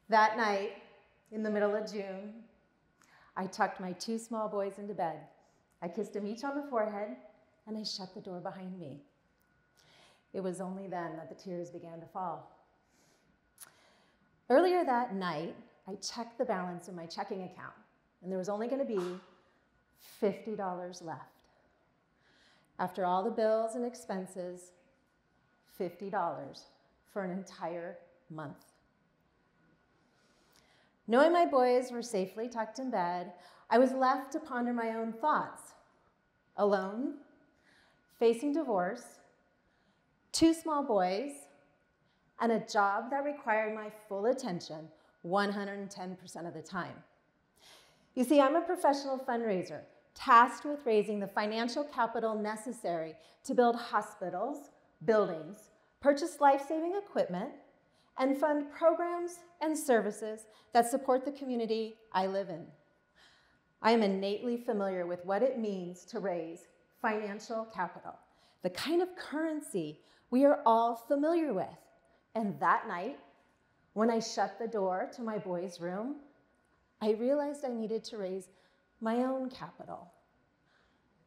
That night, in the middle of June, I tucked my two small boys into bed. I kissed them each on the forehead, and I shut the door behind me. It was only then that the tears began to fall. Earlier that night, I checked the balance in my checking account, and there was only going to be $50 left. After all the bills and expenses, $50 for an entire month. Knowing my boys were safely tucked in bed, I was left to ponder my own thoughts. Alone, facing divorce, two small boys, and a job that required my full attention 110% of the time. You see, I'm a professional fundraiser, tasked with raising the financial capital necessary to build hospitals, buildings, purchase life-saving equipment, and fund programs and services that support the community I live in. I am innately familiar with what it means to raise financial capital, the kind of currency we are all familiar with. And that night, when I shut the door to my boys' room, I realized I needed to raise my own capital,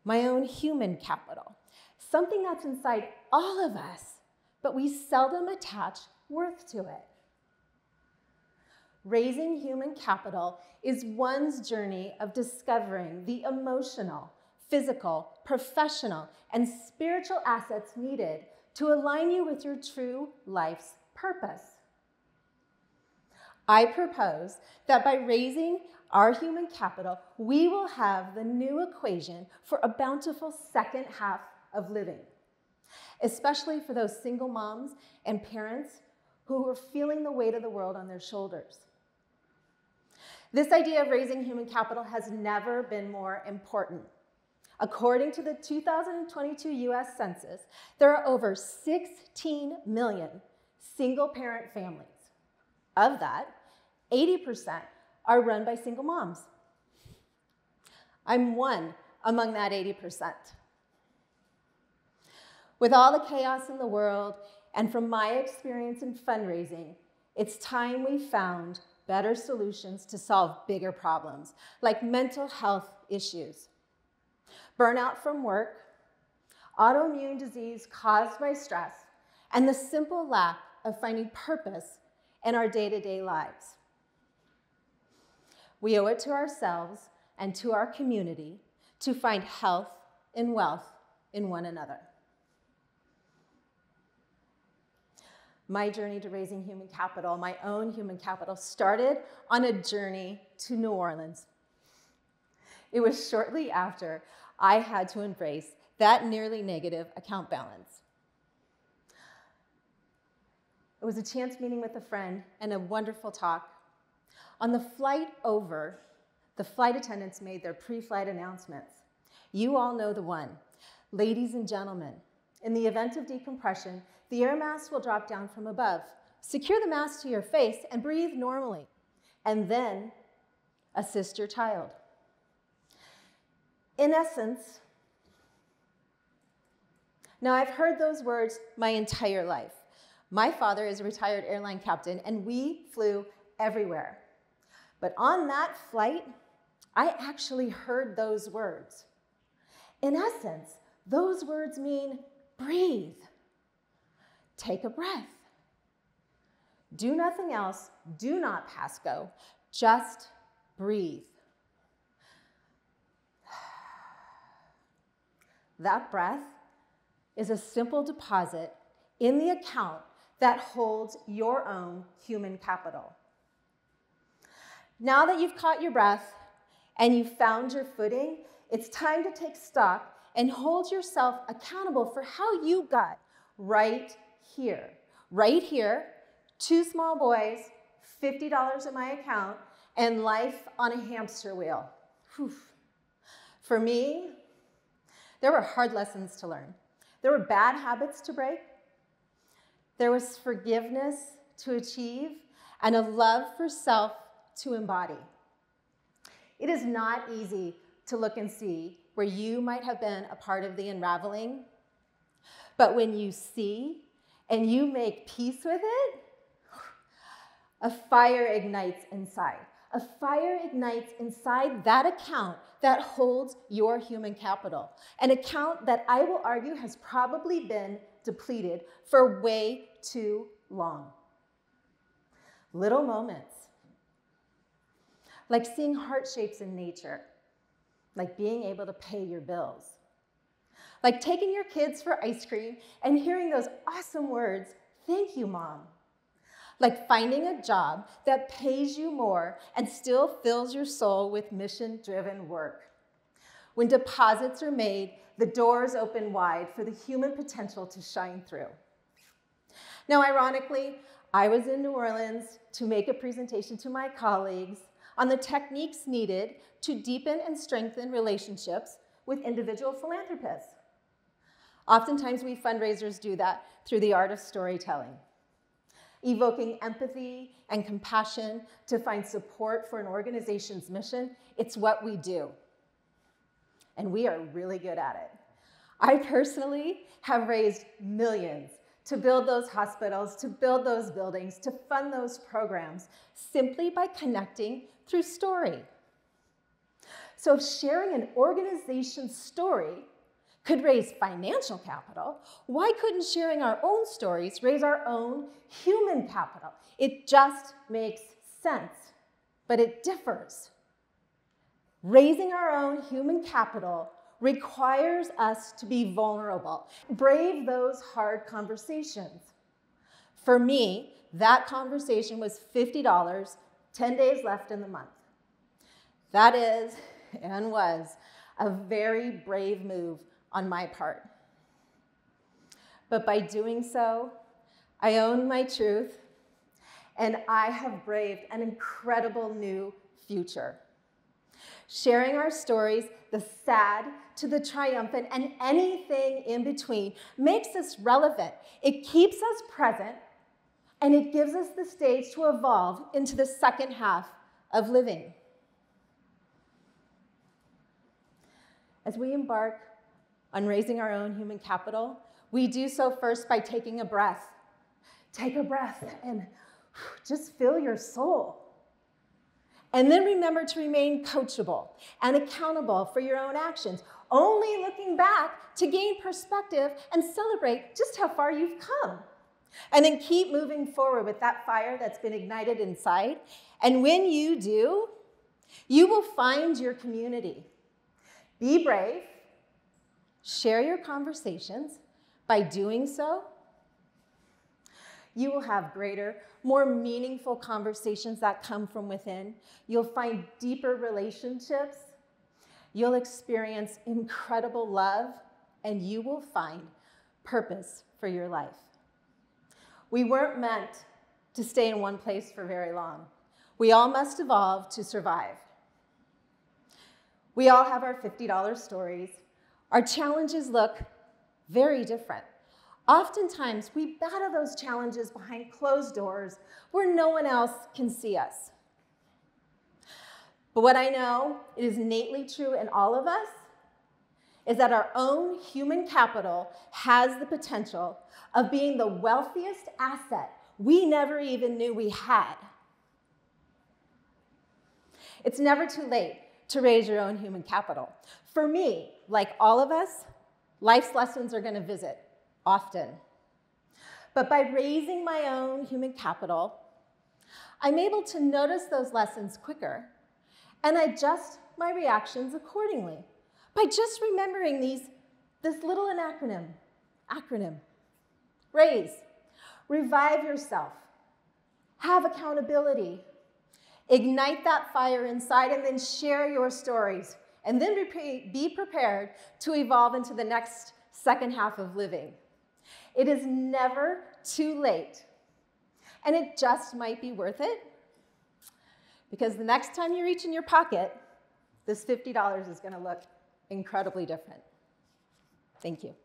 my own human capital, something that's inside all of us, but we seldom attach worth to it. Raising human capital is one's journey of discovering the emotional, physical, professional, and spiritual assets needed to align you with your true life's purpose. I propose that by raising our human capital, we will have the new equation for a bountiful second half of living, especially for those single moms and parents who are feeling the weight of the world on their shoulders. This idea of raising human capital has never been more important. According to the 2022 US Census, there are over 16 million single-parent families. Of that, 80% are run by single moms. I'm one among that 80%. With all the chaos in the world, and from my experience in fundraising, it's time we found better solutions to solve bigger problems, like mental health issues, burnout from work, autoimmune disease caused by stress, and the simple lack of finding purpose in our day-to-day lives. We owe it to ourselves and to our community to find health and wealth in one another. My journey to raising human capital, my own human capital, started on a journey to New Orleans. It was shortly after I had to embrace that nearly negative account balance. It was a chance meeting with a friend and a wonderful talk. On the flight over, the flight attendants made their pre-flight announcements. You all know the one. Ladies and gentlemen, in the event of decompression, the air mask will drop down from above. Secure the mask to your face and breathe normally, and then assist your child. In essence, now I've heard those words my entire life. My father is a retired airline captain, and we flew everywhere. But on that flight, I actually heard those words. In essence, those words mean breathe. Take a breath. Do nothing else. Do not pass go. Just breathe. That breath is a simple deposit in the account that holds your own human capital. Now that you've caught your breath and you've found your footing, it's time to take stock and hold yourself accountable for how you got right here. Right here, two small boys, $50 in my account, and life on a hamster wheel. Whew. For me, there were hard lessons to learn. There were bad habits to break. There was forgiveness to achieve and a love for self to embody. It is not easy to look and see where you might have been a part of the unraveling, but when you see and you make peace with it, A fire ignites inside. A fire ignites inside that account that holds your human capital. An account that I will argue has probably been depleted for way too long. Little moments, like seeing heart shapes in nature, like being able to pay your bills, like taking your kids for ice cream and hearing those awesome words, "Thank you, Mom." Like finding a job that pays you more and still fills your soul with mission-driven work. When deposits are made, the doors open wide for the human potential to shine through. Now, ironically, I was in New Orleans to make a presentation to my colleagues on the techniques needed to deepen and strengthen relationships with individual philanthropists. Oftentimes, we fundraisers do that through the art of storytelling, evoking empathy and compassion to find support for an organization's mission. It's what we do, and we are really good at it. I personally have raised millions to build those hospitals, to build those buildings, to fund those programs, simply by connecting through story. So if sharing an organization's story could raise financial capital, why couldn't sharing our own stories raise our own human capital? It just makes sense, but it differs. Raising our own human capital requires us to be vulnerable, brave those hard conversations. For me, that conversation was $50, 10 days left in the month. That is, and was, a very brave move on my part. But by doing so, I own my truth, and I have braved an incredible new future. Sharing our stories, the sad to the triumphant, and anything in between, makes us relevant. It keeps us present, and it gives us the stage to evolve into the second half of living. As we embark on raising our own human capital, we do so first by taking a breath. Take a breath and just fill your soul. And then remember to remain coachable and accountable for your own actions, only looking back to gain perspective and celebrate just how far you've come. And then keep moving forward with that fire that's been ignited inside. And when you do, you will find your community. Be brave. Share your conversations. By doing so, you will have greater, more meaningful conversations that come from within. You'll find deeper relationships. You'll experience incredible love, and you will find purpose for your life. We weren't meant to stay in one place for very long. We all must evolve to survive. We all have our $50 stories. Our challenges look very different. Oftentimes, we battle those challenges behind closed doors where no one else can see us. But what I know is innately true in all of us is that our own human capital has the potential of being the wealthiest asset we never even knew we had. It's never too late to raise your own human capital. For me, like all of us, life's lessons are going to visit often. But by raising my own human capital, I'm able to notice those lessons quicker and adjust my reactions accordingly by just remembering this little acronym. Raise, revive yourself, have accountability, ignite that fire inside, and then share your stories. And then be prepared to evolve into the next second half of living. It is never too late. And it just might be worth it, because the next time you reach in your pocket, this $50 is going to look incredibly different. Thank you.